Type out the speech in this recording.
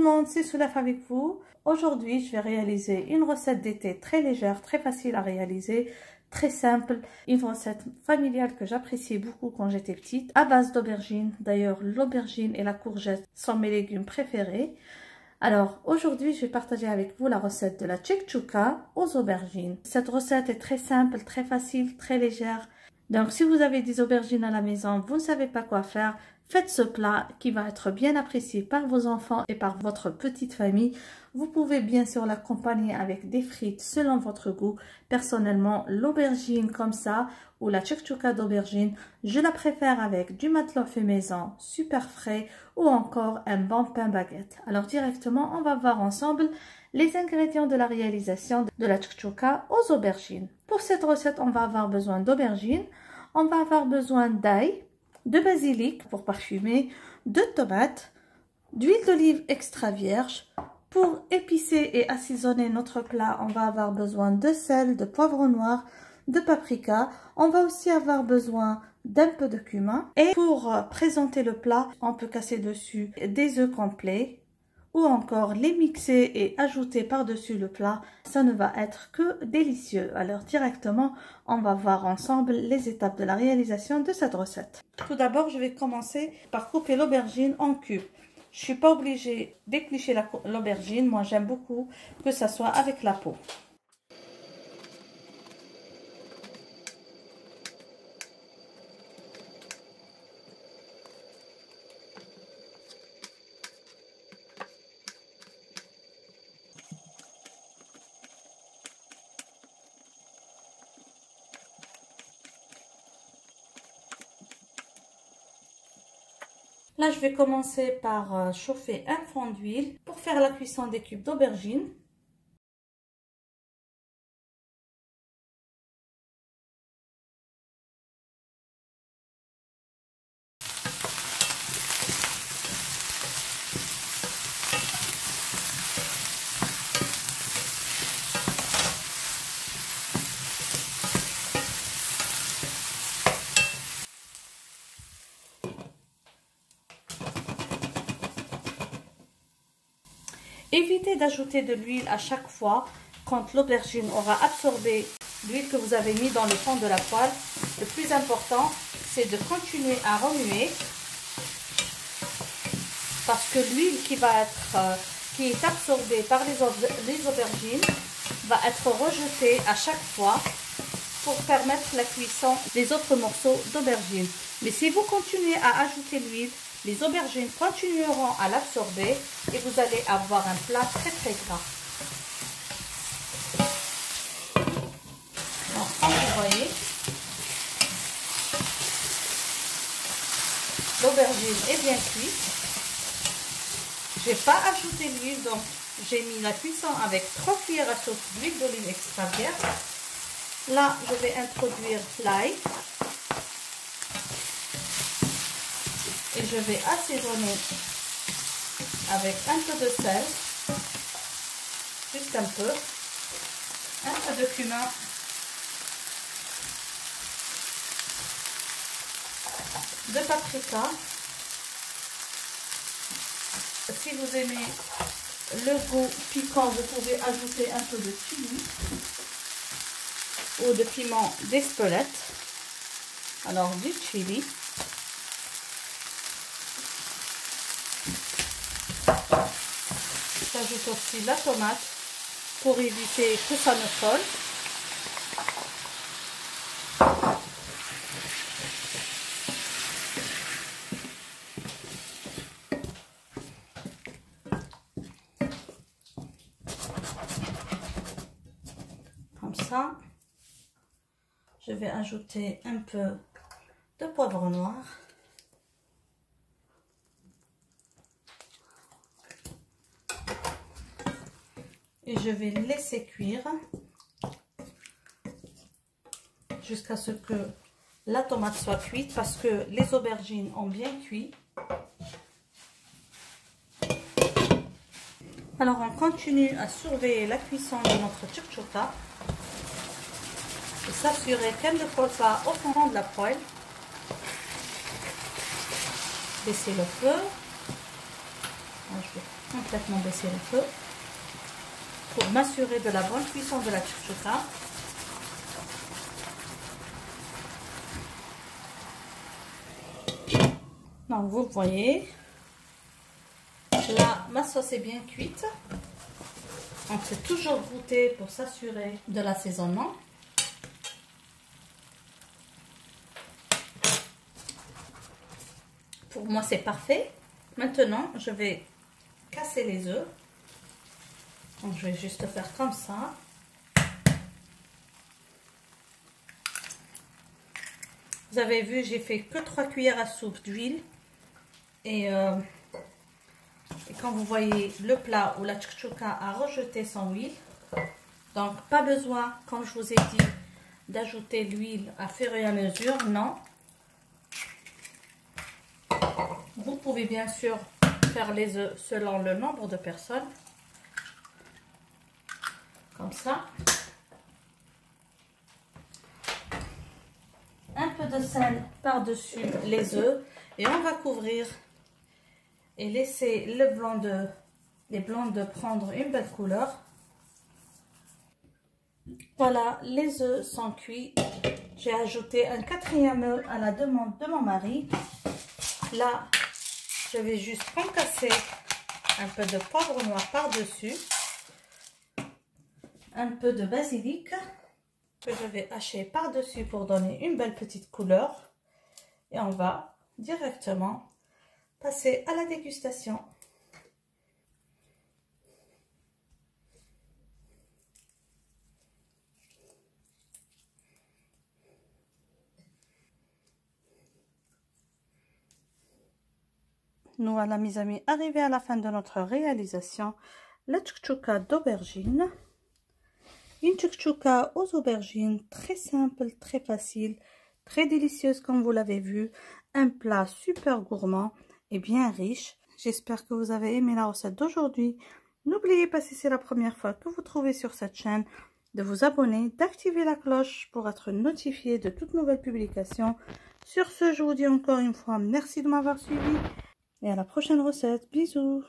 le monde, c'est Soulaf avec vous. Aujourd'hui, je vais réaliser une recette d'été très légère, très facile à réaliser, très simple. Une recette familiale que j'appréciais beaucoup quand j'étais petite, à base d'aubergines. D'ailleurs, l'aubergine et la courgette sont mes légumes préférés. Alors, aujourd'hui, je vais partager avec vous la recette de la tchèque-tchouka aux aubergines. Cette recette est très simple, très facile, très légère. Donc, si vous avez des aubergines à la maison, vous ne savez pas quoi faire, faites ce plat qui va être bien apprécié par vos enfants et par votre petite famille. Vous pouvez bien sûr l'accompagner avec des frites selon votre goût. Personnellement, l'aubergine comme ça ou la tchèque-tchouka d'aubergine, je la préfère avec du matelot fait maison, super frais ou encore un bon pain baguette. Alors directement, on va voir ensemble les ingrédients de la réalisation de la tchèque-tchouka aux aubergines. Pour cette recette, on va avoir besoin d'aubergines, on va avoir besoin d'ail, de basilic pour parfumer, de tomates, d'huile d'olive extra vierge. Pour épicer et assaisonner notre plat, on va avoir besoin de sel, de poivre noir, de paprika. On va aussi avoir besoin d'un peu de cumin. Et pour présenter le plat, on peut casser dessus des œufs complets ou encore les mixer et ajouter par-dessus le plat. Ça ne va être que délicieux. Alors directement, on va voir ensemble les étapes de la réalisation de cette recette. Tout d'abord, je vais commencer par couper l'aubergine en cubes. Je ne suis pas obligée d'éplucher l'aubergine. Moi, j'aime beaucoup que ça soit avec la peau. Là, je vais commencer par chauffer un fond d'huile pour faire la cuisson des cubes d'aubergine. Évitez d'ajouter de l'huile à chaque fois quand l'aubergine aura absorbé l'huile que vous avez mis dans le fond de la poêle. Le plus important, c'est de continuer à remuer parce que l'huile qui est absorbée par les aubergines va être rejetée à chaque fois pour permettre la cuisson des autres morceaux d'aubergine. Mais si vous continuez à ajouter l'huile, les aubergines continueront à l'absorber et vous allez avoir un plat très très gras. Donc, comme vous voyez, l'aubergine est bien cuite. Je n'ai pas ajouté l'huile, donc j'ai mis la cuisson avec 3 cuillères à soupe d'huile d'olive extra vierge. Là, je vais introduire l'ail. Et je vais assaisonner avec un peu de sel, juste un peu de cumin, de paprika. Si vous aimez le goût piquant, vous pouvez ajouter un peu de chili ou de piment d'Espelette. Alors du chili. J'ajoute aussi la tomate pour éviter que ça ne colle. Comme ça, je vais ajouter un peu de poivre noir. Et je vais laisser cuire jusqu'à ce que la tomate soit cuite parce que les aubergines ont bien cuit. Alors on continue à surveiller la cuisson de notre tchèque-tchouka et s'assurer qu'elle ne colle pas au fond de la poêle. Baissez le feu. Alors, je vais complètement baisser le feu pour m'assurer de la bonne cuisson de la chouchouka. Donc vous voyez, là ma sauce est bien cuite. On peut toujours goûter pour s'assurer de l'assaisonnement. Pour moi c'est parfait. Maintenant je vais casser les œufs. Donc je vais juste faire comme ça. Vous avez vu, j'ai fait que 3 cuillères à soupe d'huile. Et quand vous voyez le plat où la chouchouka a rejeté son huile, donc pas besoin, comme je vous ai dit, d'ajouter l'huile à fur et à mesure, non. Vous pouvez bien sûr faire les œufs selon le nombre de personnes, comme ça. Un peu de sel par-dessus les œufs et on va couvrir et laisser les blancs de prendre une belle couleur. Voilà, les œufs sont cuits. J'ai ajouté un 4e œuf à la demande de mon mari. Là, je vais juste concasser un peu de poivre noir par-dessus, un peu de basilic que je vais hacher par-dessus pour donner une belle petite couleur. Et on va directement passer à la dégustation. Nous voilà, mes amis, arrivés à la fin de notre réalisation. La chouchouka d'aubergine. Une chouchouka aux aubergines, très simple, très facile, très délicieuse comme vous l'avez vu. Un plat super gourmand et bien riche. J'espère que vous avez aimé la recette d'aujourd'hui. N'oubliez pas, si c'est la première fois que vous trouvez sur cette chaîne, de vous abonner, d'activer la cloche pour être notifié de toutes nouvelles publications. Sur ce, je vous dis encore une fois merci de m'avoir suivi et à la prochaine recette. Bisous!